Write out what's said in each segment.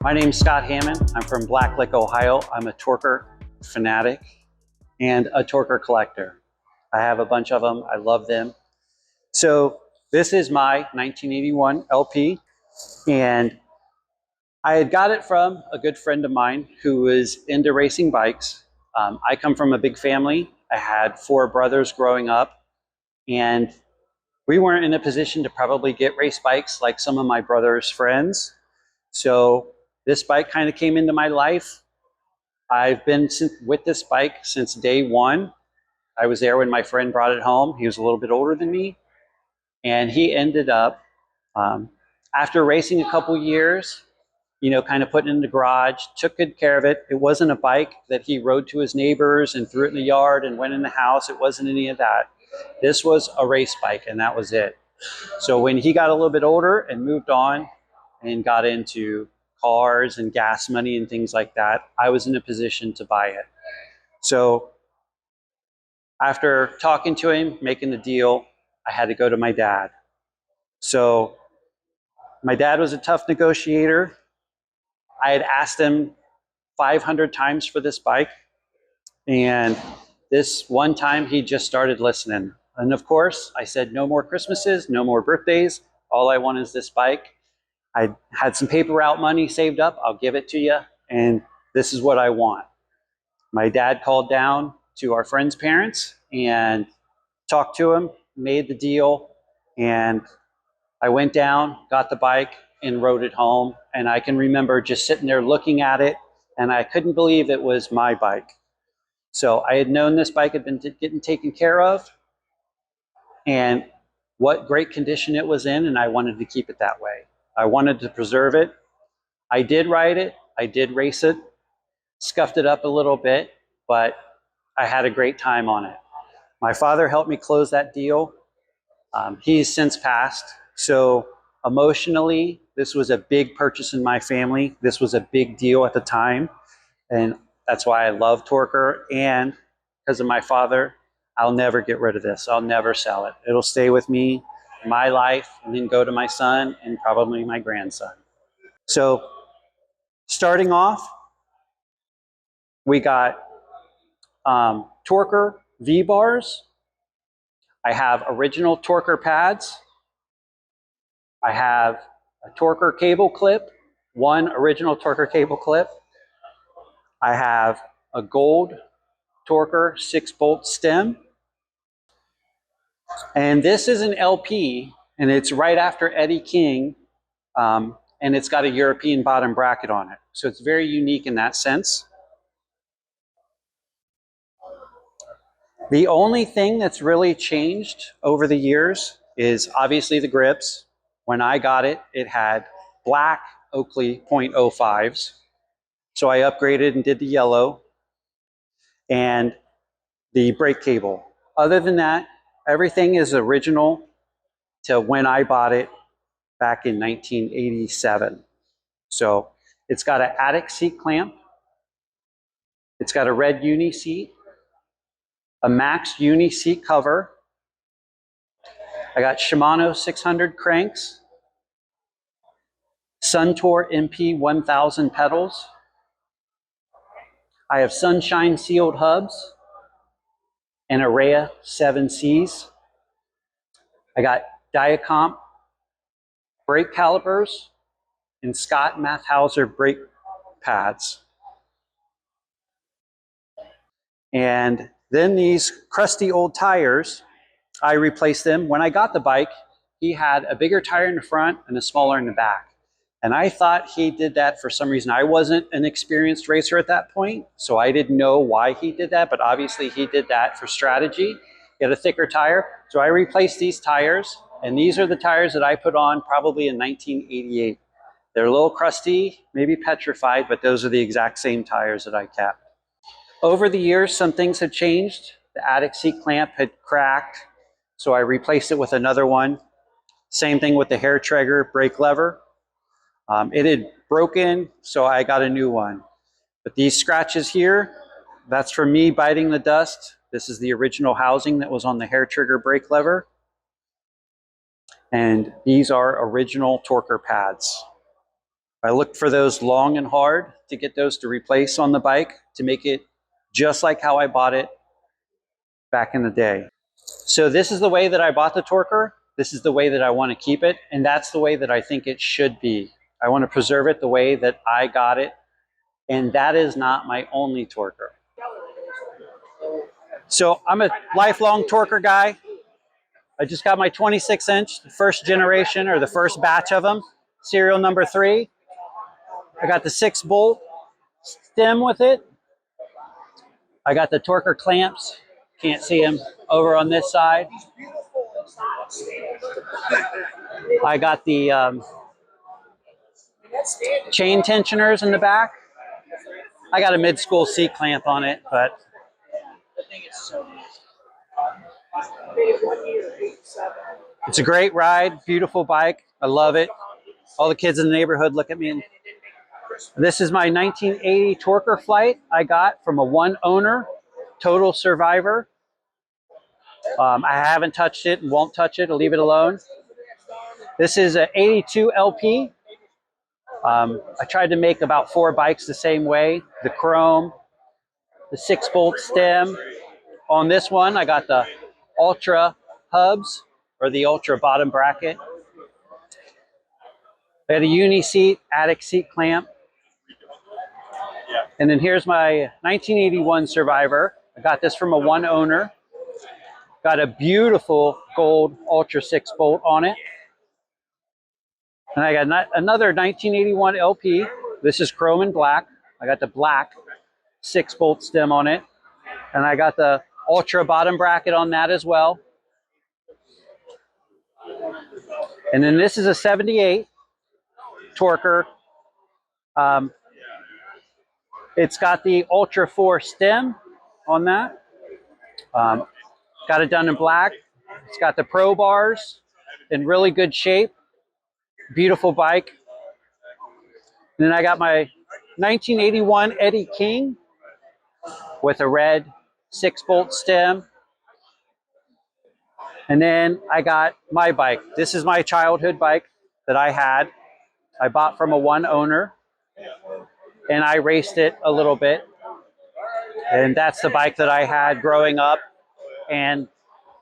My name's Scott Hammond. I'm from Blacklick, Ohio. I'm a Torker fanatic and a Torker collector. I have a bunch of them. I love them. So this is my 1981 LP, and I had got it from a good friend of mine who was into racing bikes. I come from a big family. I had 4 brothers growing up, and we weren't in a position to probably get race bikes like some of my brother's friends. So this bike kind of came into my life. I've been with this bike since day one. I was there when my friend brought it home. He was a little bit older than me, and he ended up, after racing a couple years, kind of putting it in the garage, took good care of it. It wasn't a bike that he rode to his neighbors and threw it in the yard and went in the house. It wasn't any of that. This was a race bike, and that was it. So when he got a little bit older and moved on and got into cars and gas money and things like that, I was in a position to buy it. So after talking to him, making the deal, I had to go to my dad. So my dad was a tough negotiator. I had asked him 500 times for this bike, and this one time he just started listening. And of course, I said, no more Christmases, no more birthdays. All I want is this bike. I had some paper route money saved up. I'll give it to you, and this is what I want. My dad called down to our friend's parents and talked to him, made the deal, and I went down, got the bike, and rode it home. And I can remember just sitting there looking at it, and I couldn't believe it was my bike. So I had known this bike had been getting taken care of, and what great condition it was in, and I wanted to keep it that way. I wanted to preserve it. I did ride it. I did race it, scuffed it up a little bit, but I had a great time on it. My father helped me close that deal. He's since passed. So emotionally, this was a big purchase in my family. This was a big deal at the time. And that's why I love Torker. And because of my father, I'll never get rid of this. I'll never sell it. It'll stay with me my life, and then go to my son and probably my grandson. So starting off, we got Torker V-bars. I have original Torker pads. I have a Torker cable clip, one original Torker cable clip. I have a gold Torker 6-bolt stem. And this is an LP, and it's right after Eddy King, and it's got a European bottom bracket on it. So it's very unique in that sense. The only thing that's really changed over the years is obviously the grips. When I got it, it had black Oakley .05s. So I upgraded and did the yellow and the brake cable. Other than that, everything is original to when I bought it back in 1987. So it's got an attic seat clamp. It's got a red uni seat, a Max uni seat cover. I got Shimano 600 cranks, Suntour MP 1000 pedals. I have Sunshine sealed hubs and Araya 7Cs. I got Diacomp brake calipers and Scott Mathauser brake pads. And then these crusty old tires, I replaced them. When I got the bike, he had a bigger tire in the front and a smaller in the back. And I thought he did that for some reason. I wasn't an experienced racer at that point, so I didn't know why he did that, but obviously he did that for strategy. He had a thicker tire. So I replaced these tires, and these are the tires that I put on probably in 1988. They're a little crusty, maybe petrified, but those are the exact same tires that I kept. Over the years, some things have changed. The attic seat clamp had cracked, so I replaced it with another one. Same thing with the hair trigger brake lever. It had broken, so I got a new one. But these scratches here, that's from me biting the dust. This is the original housing that was on the hair trigger brake lever. And these are original Torker pads. I looked for those long and hard to get those to replace on the bike to make it just like how I bought it back in the day. So this is the way that I bought the Torker. This is the way that I want to keep it, and that's the way that I think it should be. I want to preserve it the way that I got it, and that is not my only Torker. So I'm a lifelong Torker guy. I just got my 26-inch, the first generation or the first batch of them, serial number 3. I got the 6-bolt stem with it. I got the Torker clamps. Can't see them over on this side. I got the chain tensioners in the back. I got a mid-school seat clamp on it, but it's a great ride, beautiful bike. I love it. All the kids in the neighborhood look at me. This is my 1980 Torker Flight I got from a one owner, total survivor. I haven't touched it and won't touch it. I'll leave it alone. This is an 82 LP. I tried to make about 4 bikes the same way. The chrome, the 6-bolt stem. On this one, I got the Ultra hubs, or the Ultra bottom bracket. I had a uni seat, attic seat clamp. And then here's my 1981 Survivor. I got this from a one owner. Got a beautiful gold Ultra 6-bolt on it. And I got another 1981 LP. This is chrome and black. I got the black 6-bolt stem on it. And I got the Ultra bottom bracket on that as well. And then this is a 78 Torker. It's got the Ultra 4 stem on that. Got it done in black. It's got the Pro bars in really good shape. Beautiful bike. And then I got my 1981 Eddy King with a red 6-bolt stem. And then I got my bike. This is my childhood bike that I had. I bought from a one owner, and I raced it a little bit. And that's the bike that I had growing up, and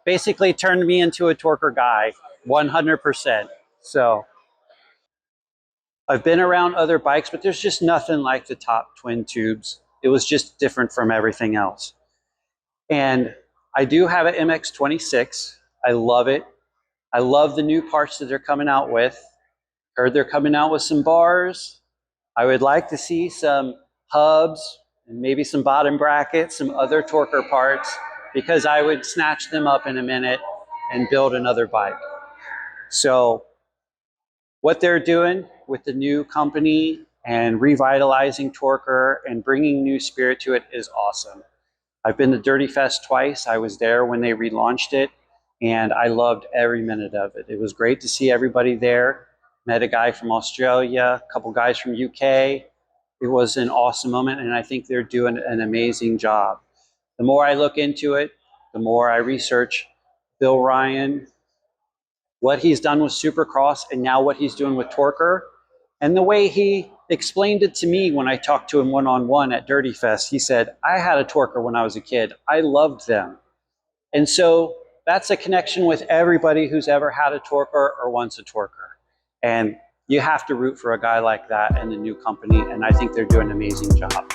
basically turned me into a Torker guy, 100%. So I've been around other bikes, but there's just nothing like the top twin tubes. It was just different from everything else. And I do have an MX-26. I love it. I love the new parts that they're coming out with. Heard they're coming out with some bars. I would like to see some hubs and maybe some bottom brackets, some other Torker parts, because I would snatch them up in a minute and build another bike. So what they're doing with the new company and revitalizing Torker and bringing new spirit to it is awesome. I've been to Dirty Fest twice. I was there when they relaunched it, and I loved every minute of it. It was great to see everybody there. Met a guy from Australia, a couple guys from UK. It was an awesome moment, and I think they're doing an amazing job. The more I look into it, the more I research Bill Ryan, what he's done with Supercross, and now what he's doing with Torker, and the way he explained it to me when I talked to him one-on-one at Dirty Fest. He said, I had a Torker when I was a kid. I loved them. And so that's a connection with everybody who's ever had a Torker or wants a Torker. And you have to root for a guy like that and a new company, and I think they're doing an amazing job.